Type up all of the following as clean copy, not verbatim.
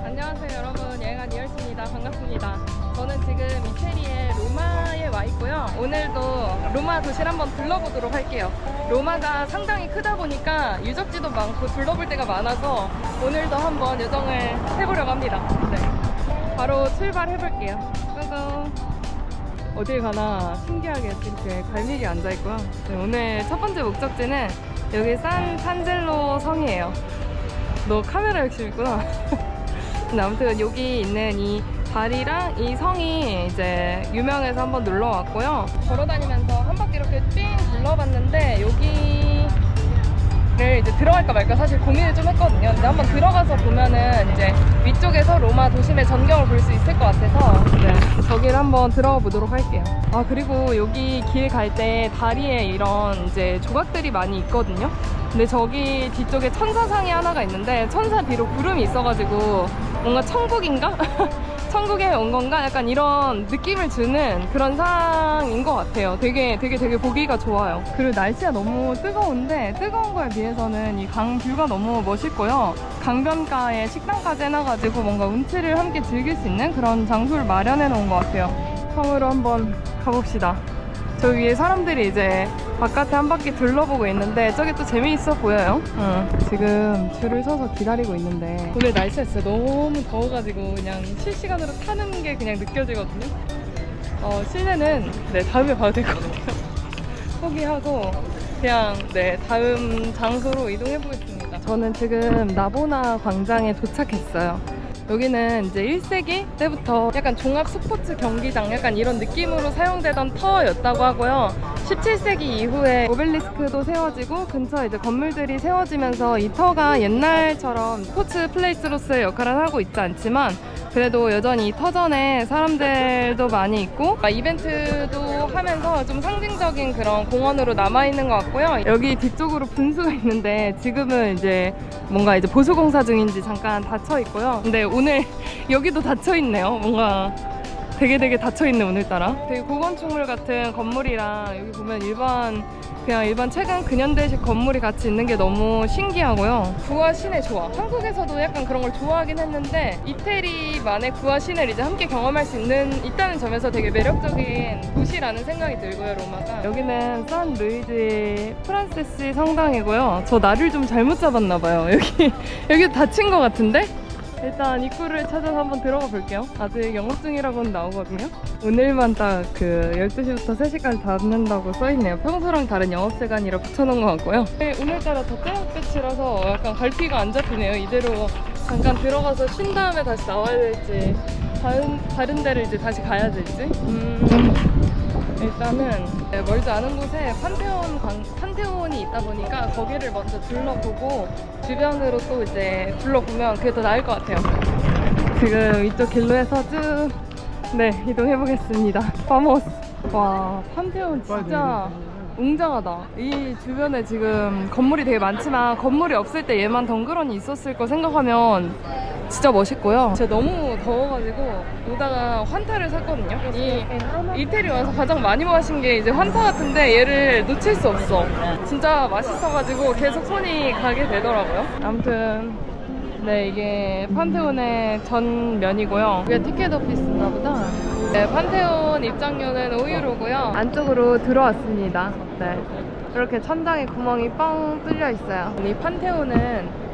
안녕하세요 여러분, 여행한 이열씨입니다. 반갑습니다. 저는 지금 이태리의 로마에 와 있고요. 오늘도 로마 도시를 한번 둘러보도록 할게요. 로마가 상당히 크다 보니까 유적지도 많고 둘러볼 데가 많아서 오늘도 한번 여정을 해보려고 합니다. 네, 바로 출발해 볼게요. 고고. 어딜 가나 신기하게 이렇게 갈매기 앉아있고요. 네, 오늘 첫 번째 목적지는 여기 산탄젤로 성이에요. 너 카메라 욕심있구나. 근데 아무튼 여기 있는 이 다리랑 이 성이 이제 유명해서 한번 놀러 왔고요. 걸어다니면서 한 바퀴 이렇게 삥 둘러봤는데 여기를 이제 들어갈까 말까 사실 고민을 좀 했거든요. 근데 한번 들어가서 보면은 이제 위쪽에서 로마 도심의 전경을 볼 수 있을 것 같아서 네, 저기를 한번 들어가 보도록 할게요. 아, 그리고 여기 길 갈 때 다리에 이런 이제 조각들이 많이 있거든요. 근데 저기 뒤쪽에 천사상이 하나가 있는데 천사 뒤로 구름이 있어가지고 뭔가 천국인가? 천국에 온 건가? 약간 이런 느낌을 주는 그런 상인 것 같아요. 되게 보기가 좋아요. 그리고 날씨가 너무 뜨거운데 뜨거운 거에 비해서는 이 강 뷰가 너무 멋있고요. 강변가에 식당까지 해놔가지고 뭔가 운치를 함께 즐길 수 있는 그런 장소를 마련해 놓은 것 같아요. 성으로 한번 가봅시다. 저 위에 사람들이 이제 바깥에 한 바퀴 둘러보고 있는데 저게 또 재미있어 보여요. 지금 줄을 서서 기다리고 있는데 오늘 날씨가 진짜 너무 더워가지고 그냥 실시간으로 타는 게 그냥 느껴지거든요. 실내는 네, 다음에 봐도 될 것 같아요. 포기하고 그냥 네, 다음 장소로 이동해 보겠습니다. 저는 지금 나보나 광장에 도착했어요. 여기는 이제 1세기 때부터 약간 종합 스포츠 경기장 약간 이런 느낌으로 사용되던 터였다고 하고요. 17세기 이후에 오벨리스크도 세워지고 근처에 이제 건물들이 세워지면서 이 터가 옛날처럼 스포츠 플레이스로서의 역할을 하고 있지 않지만 그래도 여전히 이 터전에 사람들도 많이 있고 이벤트도 하면서 좀 상징적인 그런 공원으로 남아있는 것 같고요. 여기 뒤쪽으로 분수가 있는데 지금은 이제 뭔가 이제 보수공사 중인지 잠깐 닫혀 있고요. 근데 오늘 여기도 닫혀 있네요. 뭔가 되게 닫혀있네 오늘따라. 되게 고건축물 같은 건물이랑 여기 보면 일반 최근 근현대식 건물이 같이 있는 게 너무 신기하고요. 구화 시내 좋아. 한국에서도 약간 그런 걸 좋아하긴 했는데 이태리만의 구화 시내를 이제 함께 경험할 수 있다는 점에서 되게 매력적인 도시라는 생각이 들고요. 로마가. 여기는 산 루이지 프란시스 성당이고요. 저 날을 좀 잘못 잡았나봐요. 여기 닫힌 것 같은데? 일단 입구를 찾아서 한번 들어가 볼게요. 아직 영업 중이라고는 나오거든요. 오늘만 딱 그 12시부터 3시까지 닫는다고 써있네요. 평소랑 다른 영업시간이라 붙여놓은 것 같고요. 오늘따라 더 떼약볕이라서 약간 갈피가 안 잡히네요. 이대로 잠깐 들어가서 쉰 다음에 다시 나와야 될지 다른 데를 이제 다시 가야 될지 일단은 멀지 않은 곳에 판테온이 있다 보니까 거기를 먼저 둘러보고 주변으로 또 이제 둘러보면 그게 더 나을 것 같아요. 지금 이쪽 길로 해서 쭉 이동해 보겠습니다. 바모스. 와, 판테온 진짜 웅장하다. 이 주변에 지금 건물이 되게 많지만 건물이 없을 때 얘만 덩그러니 있었을 거 생각하면 진짜 멋있고요. 진짜 너무 더워가지고 오다가 환타를 샀거든요. 이 이태리 와서 가장 많이 마신 게 이제 환타 같은데 얘를 놓칠 수 없어. 진짜 맛있어가지고 계속 손이 가게 되더라고요. 아무튼 네, 이게 판테온의 전면이고요. 이게 티켓 오피스인가 보다. 네, 판테온 입장료는 5유로고요. 안쪽으로 들어왔습니다. 네, 이렇게 천장에 구멍이 뻥 뚫려 있어요. 이 판테온은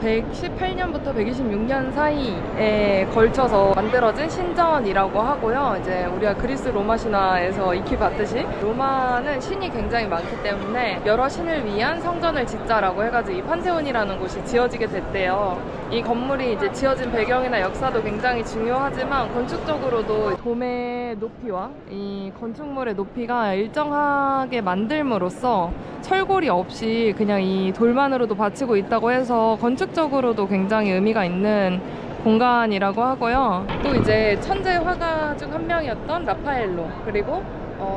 118년부터 126년 사이에 걸쳐서 만들어진 신전이라고 하고요. 이제 우리가 그리스 로마 신화에서 익히 봤듯이 로마는 신이 굉장히 많기 때문에 여러 신을 위한 성전을 짓자라고 해가지고 이 판테온이라는 곳이 지어지게 됐대요. 이 건물이 이제 지어진 배경이나 역사도 굉장히 중요하지만 건축적으로도 돔의 높이와 이 건축물의 높이가 일정하게 만들므로써 철골이 없이 그냥 이 돌만으로도 받치고 있다고 해서 건축적으로도 굉장히 의미가 있는 공간이라고 하고요. 또 이제 천재 화가 중 한 명이었던 라파엘로, 그리고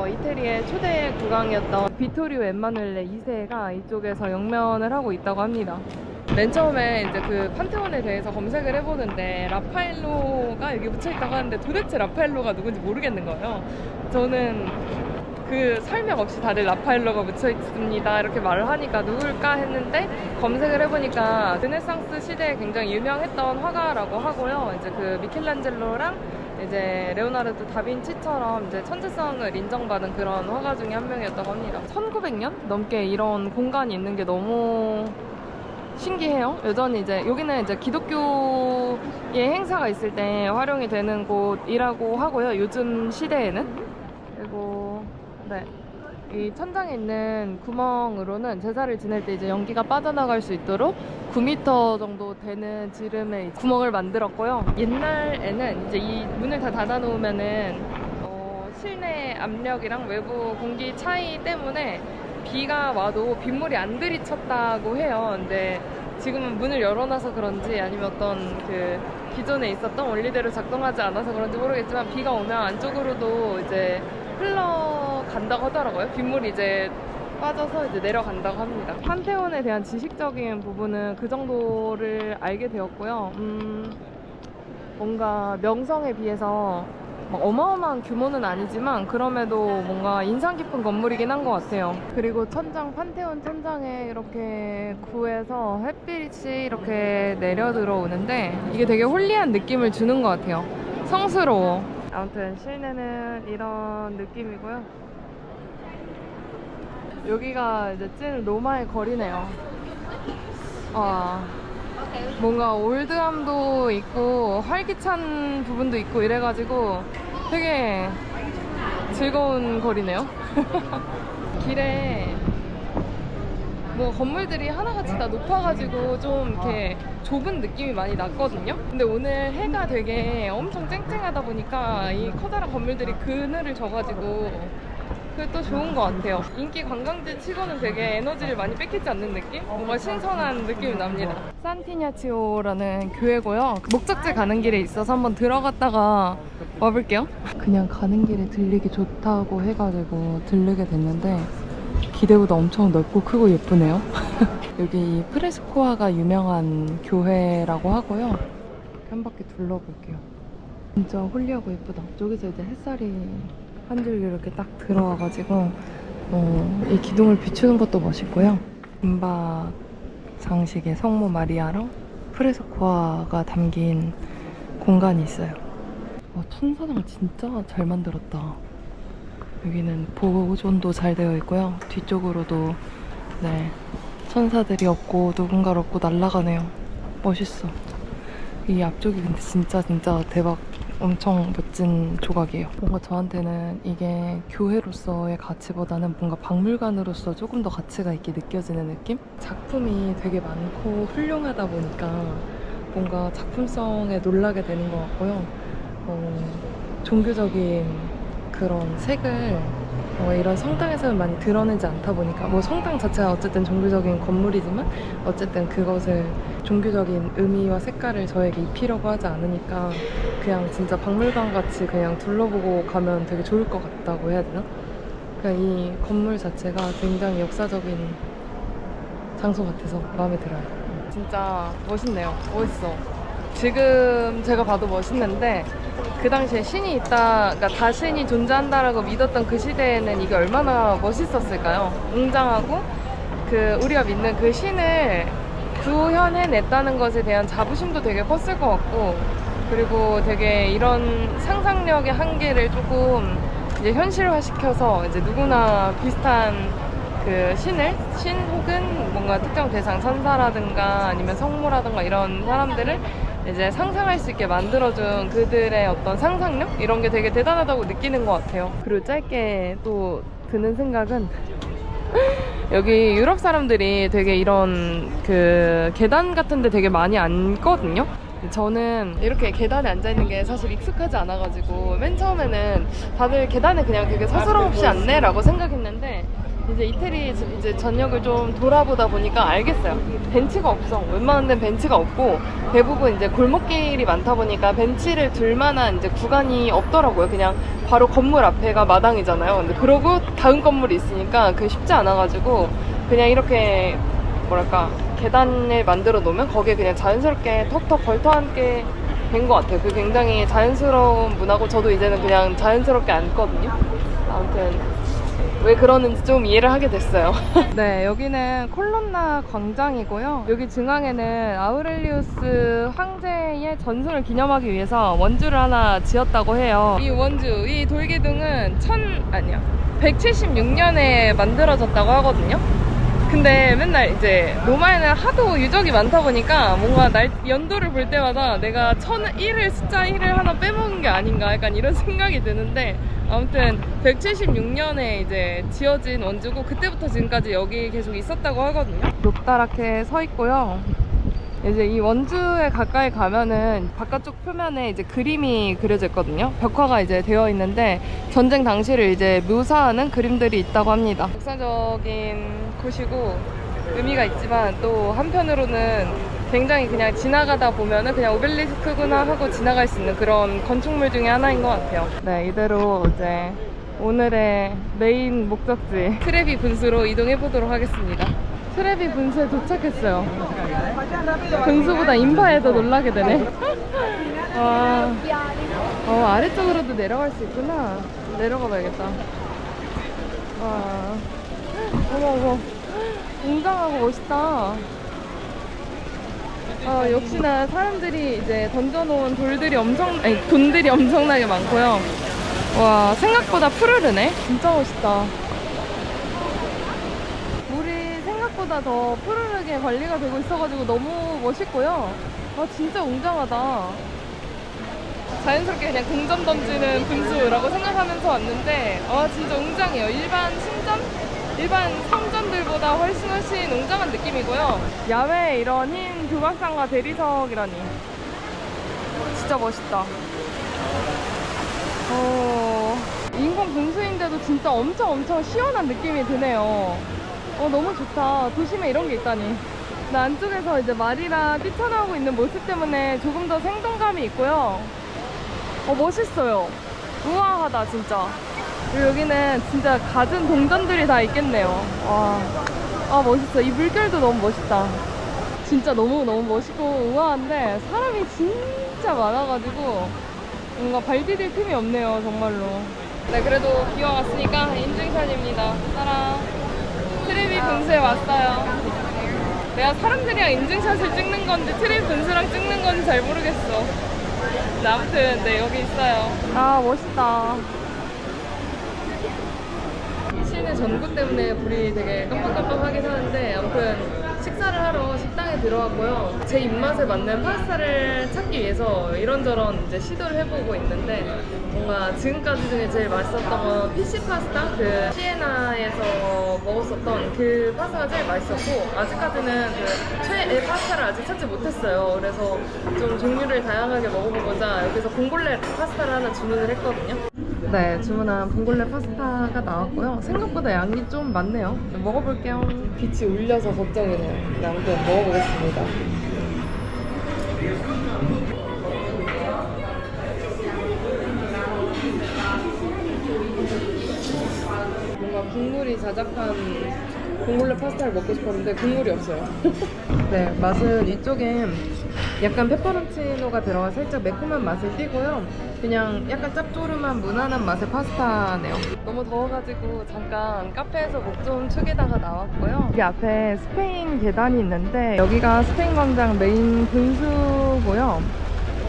이태리의 초대 국왕이었던 비토리오 엠마누엘레 2세가 이쪽에서 영면을 하고 있다고 합니다. 맨 처음에 이제 그 판테온에 대해서 검색을 해보는데 라파엘로가 여기 묻혀있다고 하는데 도대체 라파엘로가 누군지 모르겠는 거예요. 저는 그 설명 없이 다들 라파엘로가 묻혀있습니다 이렇게 말을 하니까 누굴까 했는데 검색을 해보니까 르네상스 시대에 굉장히 유명했던 화가라고 하고요. 이제 그 미켈란젤로랑 이제 레오나르도 다빈치처럼 이제 천재성을 인정받은 그런 화가 중에 한 명이었다고 합니다. 1900년 넘게 이런 공간이 있는 게 너무 신기해요. 여전히 이제 여기는 이제 기독교의 행사가 있을 때 활용이 되는 곳이라고 하고요. 요즘 시대에는. 그리고 네. 이 천장에 있는 구멍으로는 제사를 지낼 때 이제 연기가 빠져나갈 수 있도록 9m 정도 되는 지름의 구멍을 만들었고요. 옛날에는 이제 이 문을 다 닫아 놓으면은 실내 압력이랑 외부 공기 차이 때문에 비가 와도 빗물이 안 들이쳤다고 해요. 근데 지금은 문을 열어놔서 그런지 아니면 어떤 그 기존에 있었던 원리대로 작동하지 않아서 그런지 모르겠지만 비가 오면 안쪽으로도 이제 흘러간다고 하더라고요. 빗물이 이제 빠져서 이제 내려간다고 합니다. 판테온에 대한 지식적인 부분은 그 정도를 알게 되었고요. 뭔가 명성에 비해서 막 어마어마한 규모는 아니지만 그럼에도 뭔가 인상 깊은 건물이긴 한 것 같아요. 그리고 천장, 판테온 천장에 이렇게 구에서 햇빛이 이렇게 내려 들어오는데 이게 되게 홀리한 느낌을 주는 것 같아요. 성스러워. 아무튼 실내는 이런 느낌이고요. 여기가 이제 찐 로마의 거리네요. 뭔가 올드함도 있고 활기찬 부분도 있고 이래가지고 되게 즐거운 거리네요. 길에 뭐 건물들이 하나같이 다 높아가지고 좀 이렇게 좁은 느낌이 많이 났거든요. 근데 오늘 해가 되게 엄청 쨍쨍하다 보니까 이 커다란 건물들이 그늘을 져가지고 그게 또 좋은 것 같아요. 인기 관광지 치고는 되게 에너지를 많이 뺏기지 않는 느낌? 뭔가 신선한 느낌이 납니다. 산티냐치오라는 교회고요. 목적지 가는 길에 있어서 한번 들어갔다가 와볼게요. 그냥 가는 길에 들리기 좋다고 해가지고 들르게 됐는데 기대보다 엄청 넓고 크고 예쁘네요. 여기 프레스코아가 유명한 교회라고 하고요. 한 바퀴 둘러볼게요. 진짜 홀리하고 예쁘다. 저기서 이제 햇살이 한 줄기 이렇게 딱 들어와가지고 이 기둥을 비추는 것도 멋있고요. 금박 장식의 성모 마리아랑 프레스코아가 담긴 공간이 있어요. 천사장 진짜 잘 만들었다. 여기는 보존도 잘 되어 있고요. 뒤쪽으로도 네, 천사들이 없고 누군가를 없고 날아가네요. 멋있어. 이 앞쪽이 근데 진짜 대박, 엄청 멋진 조각이에요. 뭔가 저한테는 이게 교회로서의 가치보다는 뭔가 박물관으로서 조금 더 가치가 있게 느껴지는 느낌? 작품이 되게 많고 훌륭하다 보니까 뭔가 작품성에 놀라게 되는 것 같고요. 종교적인 그런 색을 이런 성당에서는 많이 드러내지 않다 보니까 뭐 성당 자체가 어쨌든 종교적인 건물이지만 어쨌든 그것을 종교적인 의미와 색깔을 저에게 입히려고 하지 않으니까 그냥 진짜 박물관 같이 그냥 둘러보고 가면 되게 좋을 것 같다고 해야 되나? 그냥 이 건물 자체가 굉장히 역사적인 장소 같아서 마음에 들어요. 진짜 멋있네요. 멋있어. 지금 제가 봐도 멋있는데 그 당시에 신이 있다, 그러니까 다신이 존재한다라고 믿었던 그 시대에는 이게 얼마나 멋있었을까요? 웅장하고 그 우리가 믿는 그 신을 구현해냈다는 것에 대한 자부심도 되게 컸을 것 같고, 그리고 되게 이런 상상력의 한계를 조금 이제 현실화시켜서 이제 누구나 비슷한 그 신 혹은 뭔가 특정 대상, 천사라든가 아니면 성모라든가 이런 사람들을 이제 상상할 수 있게 만들어준 그들의 어떤 상상력? 이런 게 되게 대단하다고 느끼는 것 같아요. 그리고 짧게 또 드는 생각은 여기 유럽 사람들이 되게 이런 그 계단 같은 데 되게 많이 앉거든요. 저는 이렇게 계단에 앉아있는 게 사실 익숙하지 않아가지고 맨 처음에는 다들 계단에 그냥 되게 서스럼없이 앉네 라고 생각했는데 이제 이태리 이제 전역을 좀 돌아보다 보니까 알겠어요. 벤치가 없어. 웬만한 데는 벤치가 없고 대부분 이제 골목길이 많다 보니까 벤치를 둘 만한 이제 구간이 없더라고요. 그냥 바로 건물 앞에가 마당이잖아요. 근데 그러고 다음 건물이 있으니까 그게 쉽지 않아가지고 그냥 이렇게 뭐랄까 계단을 만들어 놓으면 거기에 그냥 자연스럽게 턱턱 걸터 앉게 된 것 같아요. 그 굉장히 자연스러운 문화고 저도 이제는 그냥 자연스럽게 앉거든요. 아무튼 왜 그러는지 좀 이해를 하게 됐어요. 네, 여기는 콜론나 광장이고요. 여기 중앙에는 아우렐리우스 황제의 전승을 기념하기 위해서 원주를 하나 지었다고 해요. 이 원주, 이 돌기둥은 176년에 만들어졌다고 하거든요. 근데 맨날 이제 로마에는 하도 유적이 많다 보니까 뭔가 연도를 볼 때마다 내가 1001을 숫자 1을 하나 빼먹은 게 아닌가 약간 이런 생각이 드는데, 아무튼 176년에 이제 지어진 원주고 그때부터 지금까지 여기 계속 있었다고 하거든요. 높다랗게 서 있고요. 이제 이 원주에 가까이 가면은 바깥쪽 표면에 이제 그림이 그려져 있거든요. 벽화가 이제 되어 있는데 전쟁 당시를 이제 묘사하는 그림들이 있다고 합니다. 역사적인 곳이고 의미가 있지만 또 한편으로는 굉장히 그냥 지나가다 보면은 그냥 오벨리스크구나 하고 지나갈 수 있는 그런 건축물 중에 하나인 것 같아요. 네, 이대로 이제 오늘의 메인 목적지 트레비 분수로 이동해 보도록 하겠습니다. 트레비 분수에 도착했어요. 분수보다 인파에 더 놀라게 되네. 와, 아래쪽으로도 내려갈 수 있구나. 내려가 봐야겠다. 와, 어머, 웅장하고 멋있다. 역시나 사람들이 이제 던져놓은 돈들이 엄청나게 많고요. 와, 생각보다 푸르르네. 진짜 멋있다. 물이 생각보다 더 푸르르게 관리가 되고 있어가지고 너무 멋있고요. 진짜 웅장하다. 자연스럽게 그냥 동전 던지는 분수라고 생각하면서 왔는데 진짜 웅장해요. 일반 성전들보다 훨씬 웅장한 느낌이고요. 야외에 이런 흰 조각상과 대리석이라니 진짜 멋있다. 인공 분수인데도 진짜 엄청 시원한 느낌이 드네요. 너무 좋다. 도심에 이런 게 있다니. 나 안쪽에서 이제 말이랑 뛰쳐나오고 있는 모습 때문에 조금 더 생동감이 있고요. 멋있어요. 우아하다 진짜. 그리고 여기는 진짜 갖은 동전들이 다 있겠네요. 와, 멋있어. 이 물결도 너무 멋있다. 진짜 너무 멋있고 우아한데 사람이 진짜 많아가지고 뭔가 발 디딜 틈이 없네요, 정말로. 네, 그래도 비가 왔으니까 인증샷입니다. 따라 트레비 분수에 왔어요. 내가 사람들이랑 인증샷을 찍는 건지 트레비 분수랑 찍는 건지 잘 모르겠어. 근데 아무튼 네, 여기 있어요. 멋있다. 시내 전구 때문에 불이 되게 깜빡깜빡하긴 하는데 아무튼 식사를 하러 식당에 들어왔고요. 제 입맛에 맞는 파스타를 찾기 위해서 이런저런 이제 시도를 해보고 있는데 뭔가 지금까지 중에 제일 맛있었던 건 피시 파스타, 그 시에나에서 먹었었던 그 파스타가 제일 맛있었고, 아직까지는 그 최애 파스타를 아직 찾지 못했어요. 그래서 좀 종류를 다양하게 먹어보고자 여기서 봉골레 파스타를 하나 주문을 했거든요. 네, 주문한 봉골레 파스타가 나왔고요. 생각보다 양이 좀 많네요. 먹어볼게요. 빛이 울려서 걱정이 돼요. 네, 아무튼 먹어보겠습니다. 뭔가 국물이 자작한 봉골레 파스타를 먹고 싶었는데 국물이 없어요. 네, 맛은 이쪽에 약간 페퍼론치노가 들어가 살짝 매콤한 맛을 띠고요. 그냥 약간 짭조름한 무난한 맛의 파스타네요. 너무 더워가지고 잠깐 카페에서 목 좀 축이다가 나왔고요. 여기 앞에 스페인 계단이 있는데 여기가 스페인 광장 메인 분수고요.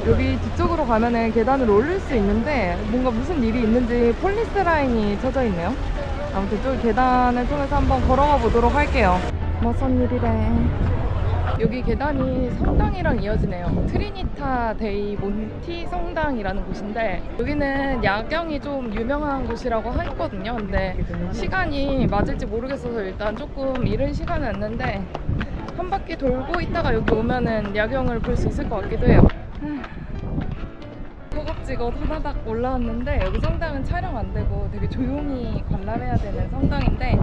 여기 뒤쪽으로 가면은 계단을 오를 수 있는데 뭔가 무슨 일이 있는지 폴리스 라인이 쳐져 있네요. 아무튼 저 계단을 통해서 한번 걸어가 보도록 할게요. 무슨 일이래. 여기 계단이 성당이랑 이어지네요. 트리니타 데이 몬티 성당이라는 곳인데 여기는 야경이 좀 유명한 곳이라고 했거든요. 근데 시간이 맞을지 모르겠어서 일단 조금 이른 시간은 왔는데 한 바퀴 돌고 있다가 여기 오면은 야경을 볼 수 있을 것 같기도 해요. 허겁지겁 하나닥 올라왔는데 여기 성당은 촬영 안 되고 되게 조용히 관람해야 되는 성당인데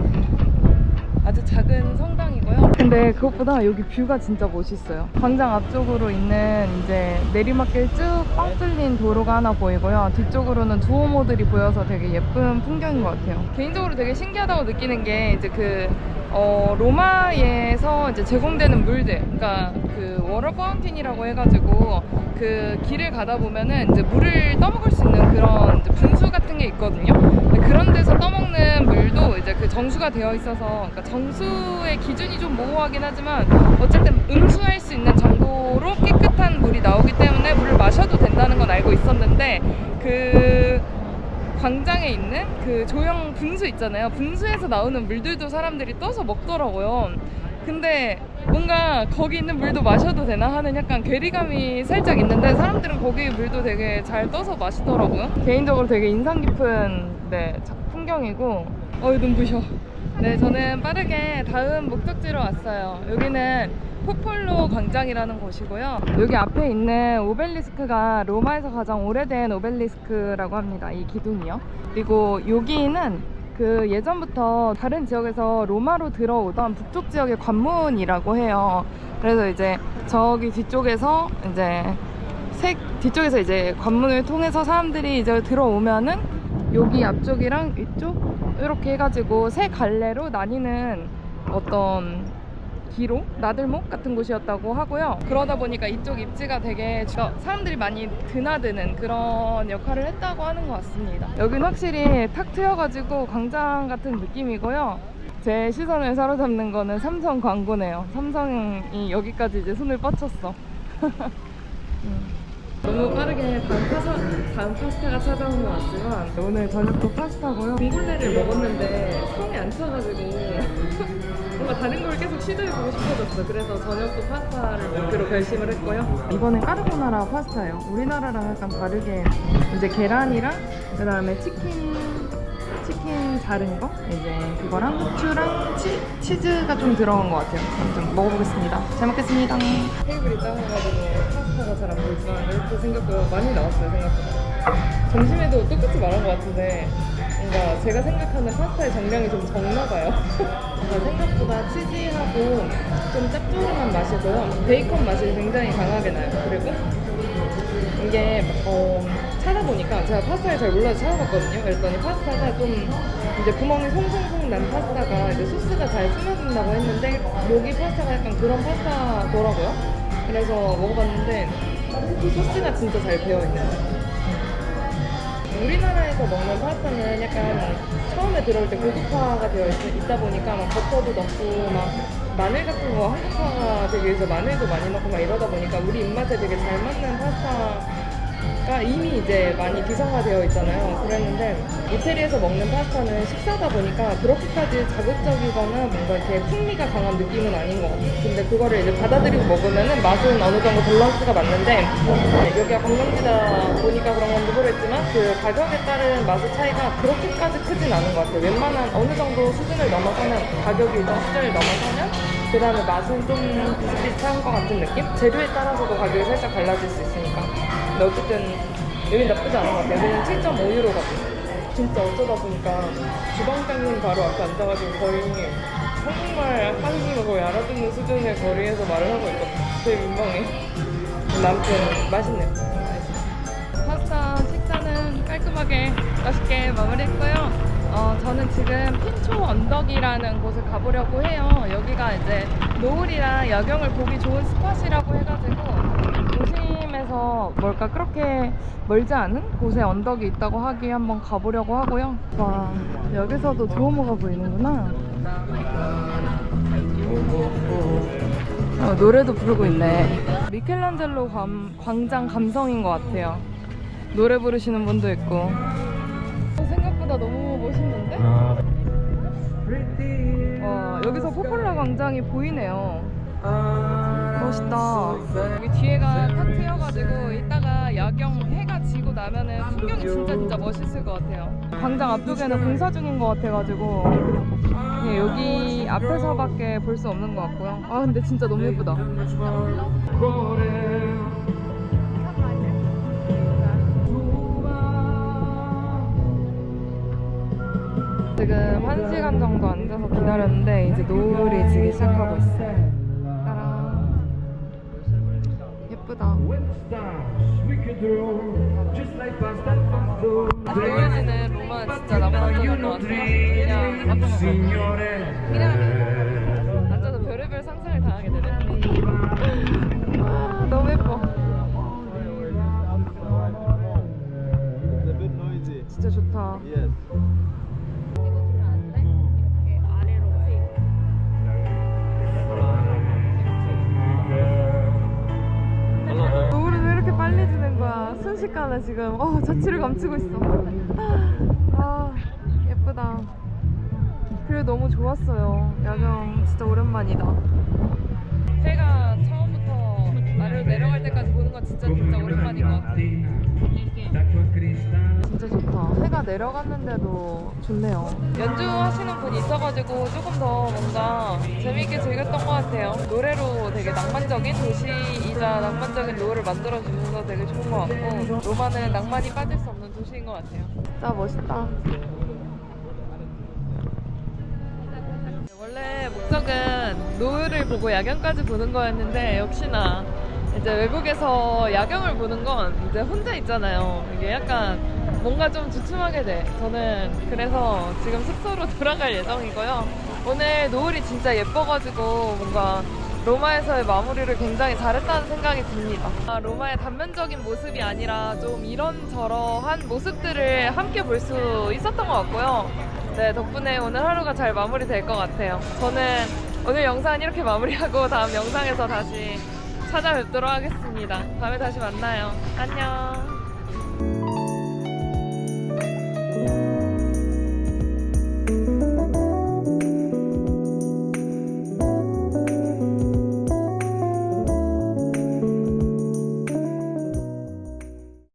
아주 작은 성당이고요. 근데 그것보다 여기 뷰가 진짜 멋있어요. 광장 앞쪽으로 있는 이제 내리막길 쭉 뻥 뚫린 도로가 하나 보이고요. 뒤쪽으로는 두오모들이 보여서 되게 예쁜 풍경인 것 같아요. 개인적으로 되게 신기하다고 느끼는 게 이제 로마에서 이제 제공되는 물들, 그러니까 그 워터 파운틴이라고 해가지고 그 길을 가다 보면은 이제 물을 떠먹을 수 있는 그런 이제 분수 같은 게 있거든요. 그런 데서 떠먹는 물도 이제 그 정수가 되어 있어서, 그러니까 정수의 기준이 좀 모호하긴 하지만 어쨌든 음수할 수 있는 정도로 깨끗한 물이 나오기 때문에 물을 마셔도 된다는 건 알고 있었는데, 그 광장에 있는 그 조형 분수 있잖아요. 분수에서 나오는 물들도 사람들이 떠서 먹더라고요. 근데 뭔가 거기 있는 물도 마셔도 되나 하는 약간 괴리감이 살짝 있는데, 사람들은 거기 물도 되게 잘 떠서 마시더라고요. 개인적으로 되게 인상 깊은 풍경이고, 눈부셔. 네, 저는 빠르게 다음 목적지로 왔어요. 여기는 포폴로 광장이라는 곳이고요. 여기 앞에 있는 오벨리스크가 로마에서 가장 오래된 오벨리스크라고 합니다. 이 기둥이요. 그리고 여기는 그 예전부터 다른 지역에서 로마로 들어오던 북쪽 지역의 관문이라고 해요. 그래서 이제 저기 뒤쪽에서 이제 관문을 통해서 사람들이 이제 들어오면은 여기 앞쪽이랑 이쪽 이렇게 해가지고 세 갈래로 나뉘는 어떤 기로 나들목 같은 곳이었다고 하고요. 그러다 보니까 이쪽 입지가 되게 사람들이 많이 드나드는 그런 역할을 했다고 하는 것 같습니다. 여긴 확실히 탁 트여가지고 광장 같은 느낌이고요. 제 시선을 사로잡는 거는 삼성 광고네요. 삼성이 여기까지 이제 손을 뻗쳤어. 너무 빠르게 다음 파스타가 찾아온 것 같지만 오늘 저녁도 파스타고요. 봉골레를 먹었는데 성에 안 차가지고 뭔가 다른 걸 계속 시도해보고 싶어졌어. 그래서 저녁도 파스타를 먹기로 결심을 했고요. 이번엔 까르보나라 파스타예요. 우리나라랑 약간 다르게 이제 계란이랑 그 다음에 치킨 자른 거, 이제 그거랑 후추랑 치즈가 좀 들어간 것 같아요. 좀 먹어보겠습니다. 잘 먹겠습니다. 테이블이 작아가지고 파스타가 잘 안 보이지만 이렇게 생각보다 많이 나왔어요. 생각보다. 점심에도 똑같이 말한 것 같은데 뭔가 제가 생각하는 파스타의 정량이 좀 적나봐요. 생각보다 치즈하고 좀 짭조름한 맛이고요. 베이컨 맛이 굉장히 강하게 나요. 그리고 이게 찾아보니까 제가 파스타를 잘 몰라서 찾아봤거든요. 그랬더니 파스타가 좀 이제 구멍이 송송송 난 파스타가 이제 소스가 잘 스며든다고 했는데, 여기 파스타가 약간 그런 파스타더라고요. 그래서 먹어봤는데 소스가 진짜 잘 배어있는 거예요. 우리나라에서 먹는 파스타는 약간 처음에 들어올 때 고급화가 되어 있다 보니까 막 버터도 넣고 막 마늘 같은 거 한국화가 되기 위해서 마늘도 많이 넣고 막 이러다 보니까 우리 입맛에 되게 잘 맞는 파스타가 이미 이제 많이 기성화되어 있잖아요. 그랬는데 이태리에서 먹는 파스타는 식사다 보니까 그렇게까지 자극적이거나 뭔가 이렇게 풍미가 강한 느낌은 아닌 것 같아요. 근데 그거를 이제 받아들이고 먹으면은 맛은 어느 정도 밸런스가 맞는데, 여기가 관광지다 보니까 그런 건지 모르겠지만 그 가격에 따른 맛의 차이가 그렇게까지 크진 않은 것 같아요. 웬만한 어느 정도 수준을 넘어서면, 가격이 일정 수준을 넘어서면 그 다음에 맛은 좀 비슷비슷한 것 같은 느낌? 재료에 따라서도 가격이 살짝 달라질 수 있으니까. 근데 어쨌든 여긴 나쁘지 않은 것 같아요. 여기는 7.5유로거든요. 진짜 어쩌다 보니까 주방장님 바로 앞에 앉아가지고 거의 한국말 하시는 거의 알아듣는 수준의 거리에서 말을 하고 있거든요. 되게 민망해. 아무튼 맛있네요. 파스타 식사는 깔끔하게 맛있게 마무리했고요. 저는 지금 핀초 언덕이라는 곳을 가보려고 해요. 여기가 이제 노을이랑 야경을 보기 좋은 스팟이라고 해가지고 도심에서 그렇게 멀지 않은 곳에 언덕이 있다고 하기에 한번 가보려고 하고요. 와, 여기서도 두오모가 보이는구나. 노래도 부르고 있네. 미켈란젤로 광장 감성인 것 같아요. 노래 부르시는 분도 있고. 생각보다 너무 멋있는데? 여기서 포폴라 광장이 보이네요. 멋있다. 여기 뒤에가 탁 트여가지고 이따가 야경 해가 지고 나면은 풍경이 진짜 멋있을 것 같아요. 광장 앞쪽에는 공사 중인 것 같아가지고 그냥 여기 앞에서밖에 볼 수 없는 것 같고요. 근데 진짜 너무 예쁘다. 지금 1시간 정도 앉아서 기다렸는데 이제 노을이 지기 시작하고 있어요. 따란. 예쁘다. 노을지는 로마 진짜 낭만적인 것 같아요. 그냥 앉아서 별의별 상상을 다 하게 되네. 아, 너무 예뻐. 진짜 좋다. 노을은 왜 이렇게 빨리 지는 거야? 순식간에 지금 자취를 감추고 있어. 아, 예쁘다. 그래, 너무 좋았어요. 야경 진짜 오랜만이다. 해가 처음부터 아래로 내려갈 때까지 보는 건 진짜 오랜만인 것 같아. 진짜 좋다. 해가 내려갔는데도 좋네요. 연주하시는 분이 있어가지고 조금 더 뭔가 재미있게 즐겼던 것 같아요. 노래로 되게 낭만적인 도시이자 낭만적인 노을을 만들어주셔서 되게 좋은 것 같고, 로마는 낭만이 빠질 수 없는 도시인 것 같아요. 진짜 멋있다. 원래 목적은 노을을 보고 야경까지 보는 거였는데, 역시나 이제 외국에서 야경을 보는 건 이제 혼자 있잖아요. 이게 약간 뭔가 좀 주춤하게 돼. 저는 그래서 지금 숙소로 돌아갈 예정이고요. 오늘 노을이 진짜 예뻐가지고 뭔가 로마에서의 마무리를 굉장히 잘했다는 생각이 듭니다. 로마의 단면적인 모습이 아니라 좀 이런저런한 모습들을 함께 볼 수 있었던 것 같고요. 네, 덕분에 오늘 하루가 잘 마무리될 것 같아요. 저는 오늘 영상은 이렇게 마무리하고 다음 영상에서 다시 찾아뵙도록 하겠습니다. 다음에 다시 만나요. 안녕.